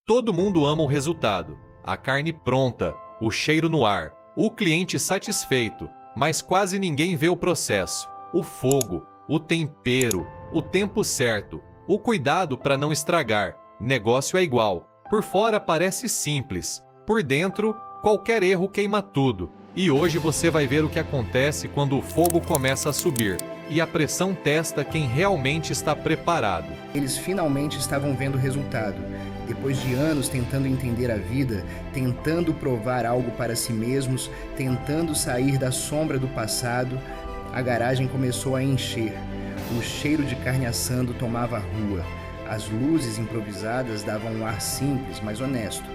Todo mundo ama o resultado, a carne pronta, o cheiro no ar, o cliente satisfeito, mas quase ninguém vê o processo, o fogo, o tempero, o tempo certo, o cuidado para não estragar. Negócio é igual, por fora parece simples, por dentro, qualquer erro queima tudo. E hoje você vai ver o que acontece quando o fogo começa a subir e a pressão testa quem realmente está preparado. Eles finalmente estavam vendo o resultado. Depois de anos tentando entender a vida, tentando provar algo para si mesmos, tentando sair da sombra do passado, a garagem começou a encher. O cheiro de carne assando tomava a rua. As luzes improvisadas davam um ar simples, mas honesto.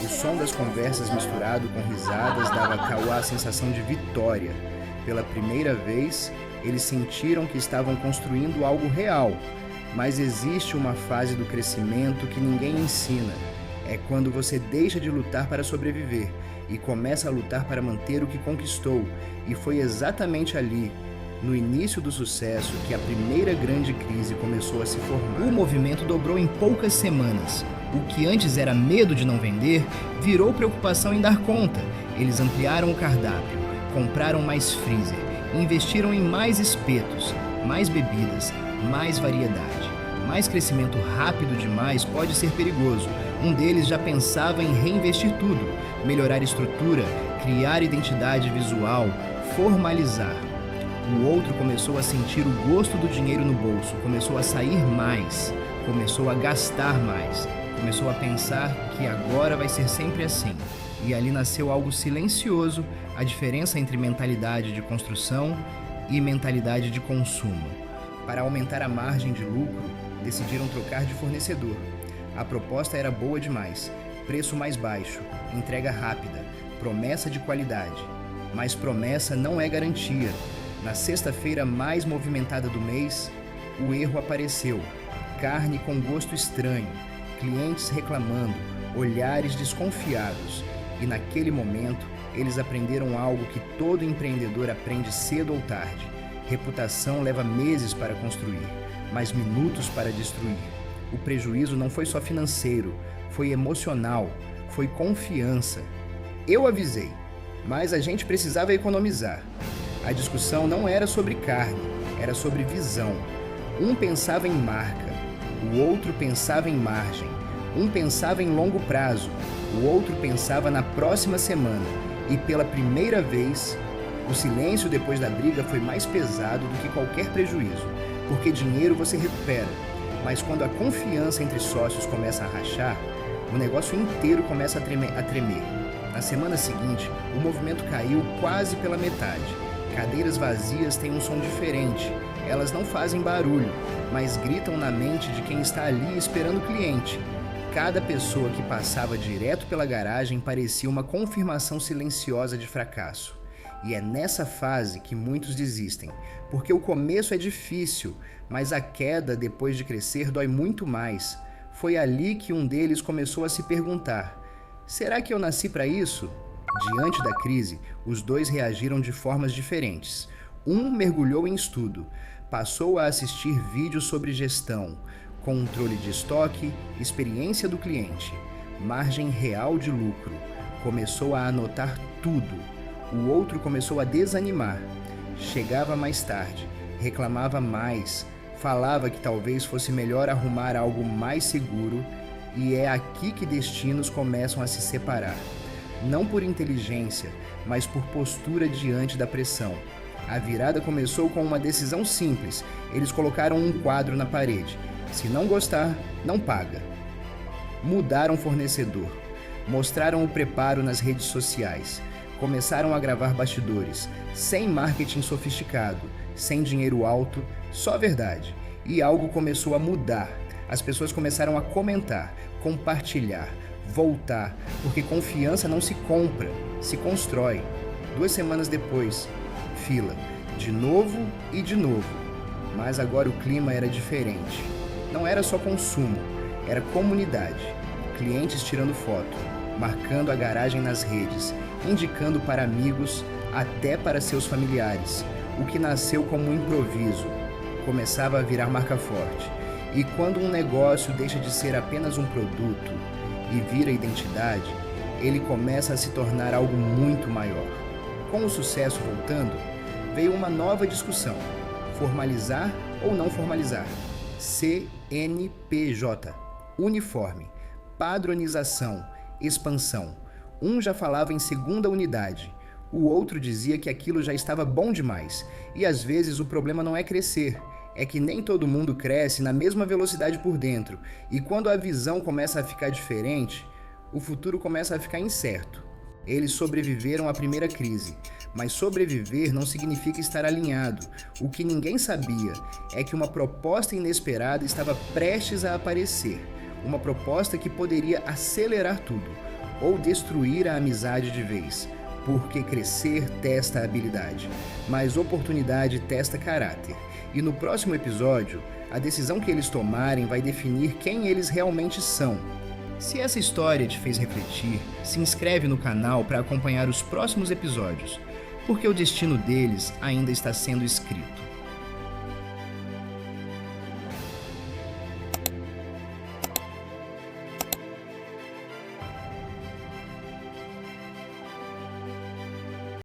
O som das conversas misturado com risadas dava a Cauã a sensação de vitória. Pela primeira vez, eles sentiram que estavam construindo algo real. Mas existe uma fase do crescimento que ninguém ensina. É quando você deixa de lutar para sobreviver e começa a lutar para manter o que conquistou. E foi exatamente ali, no início do sucesso, que a primeira grande crise começou a se formar. O movimento dobrou em poucas semanas. O que antes era medo de não vender, virou preocupação em dar conta. Eles ampliaram o cardápio, compraram mais freezer, investiram em mais espetos, mais bebidas, mais variedade. Mais crescimento rápido demais pode ser perigoso. Um deles já pensava em reinvestir tudo, melhorar estrutura, criar identidade visual, formalizar. O outro começou a sentir o gosto do dinheiro no bolso, começou a sair mais, começou a gastar mais, começou a pensar que agora vai ser sempre assim. E ali nasceu algo silencioso, a diferença entre mentalidade de construção e mentalidade de consumo. Para aumentar a margem de lucro, decidiram trocar de fornecedor. A proposta era boa demais, preço mais baixo, entrega rápida, promessa de qualidade. Mas promessa não é garantia. Na sexta-feira mais movimentada do mês, o erro apareceu. Carne com gosto estranho, clientes reclamando, olhares desconfiados. E naquele momento, eles aprenderam algo que todo empreendedor aprende cedo ou tarde. Reputação leva meses para construir, mas minutos para destruir. O prejuízo não foi só financeiro, foi emocional, foi confiança. Eu avisei, mas a gente precisava economizar. A discussão não era sobre carne, era sobre visão. Um pensava em marca, o outro pensava em margem. Um pensava em longo prazo, o outro pensava na próxima semana. E pela primeira vez, o silêncio depois da briga foi mais pesado do que qualquer prejuízo, porque dinheiro você recupera, mas quando a confiança entre sócios começa a rachar, o negócio inteiro começa a tremer. Na semana seguinte, o movimento caiu quase pela metade. Cadeiras vazias têm um som diferente, elas não fazem barulho, mas gritam na mente de quem está ali esperando o cliente. Cada pessoa que passava direto pela garagem parecia uma confirmação silenciosa de fracasso. E é nessa fase que muitos desistem, porque o começo é difícil, mas a queda depois de crescer dói muito mais. Foi ali que um deles começou a se perguntar: será que eu nasci para isso? Diante da crise, os dois reagiram de formas diferentes. Um mergulhou em estudo, passou a assistir vídeos sobre gestão, controle de estoque, experiência do cliente, margem real de lucro. Começou a anotar tudo. O outro começou a desanimar. Chegava mais tarde, reclamava mais, falava que talvez fosse melhor arrumar algo mais seguro, e é aqui que destinos começam a se separar. Não por inteligência, mas por postura diante da pressão. A virada começou com uma decisão simples. Eles colocaram um quadro na parede: se não gostar, não paga. Mudaram fornecedor. Mostraram o preparo nas redes sociais. Começaram a gravar bastidores, sem marketing sofisticado, sem dinheiro alto, só verdade. E algo começou a mudar. As pessoas começaram a comentar, compartilhar, voltar, porque confiança não se compra, se constrói. 2 semanas depois, fila, de novo e de novo. Mas agora o clima era diferente. Não era só consumo, era comunidade. Clientes tirando foto, marcando a garagem nas redes, indicando para amigos, até para seus familiares. O que nasceu como um improviso começava a virar marca forte. E quando um negócio deixa de ser apenas um produto e vira identidade, ele começa a se tornar algo muito maior. Com o sucesso voltando, veio uma nova discussão: formalizar ou não formalizar? CNPJ, uniforme, padronização, expansão. Um já falava em segunda unidade, o outro dizia que aquilo já estava bom demais. E às vezes o problema não é crescer, é que nem todo mundo cresce na mesma velocidade por dentro, e quando a visão começa a ficar diferente, o futuro começa a ficar incerto. Eles sobreviveram à primeira crise, mas sobreviver não significa estar alinhado. O que ninguém sabia é que uma proposta inesperada estava prestes a aparecer, uma proposta que poderia acelerar tudo, ou destruir a amizade de vez, porque crescer testa a habilidade, mas oportunidade testa caráter. E no próximo episódio, a decisão que eles tomarem vai definir quem eles realmente são. Se essa história te fez refletir, se inscreve no canal para acompanhar os próximos episódios, porque o destino deles ainda está sendo escrito.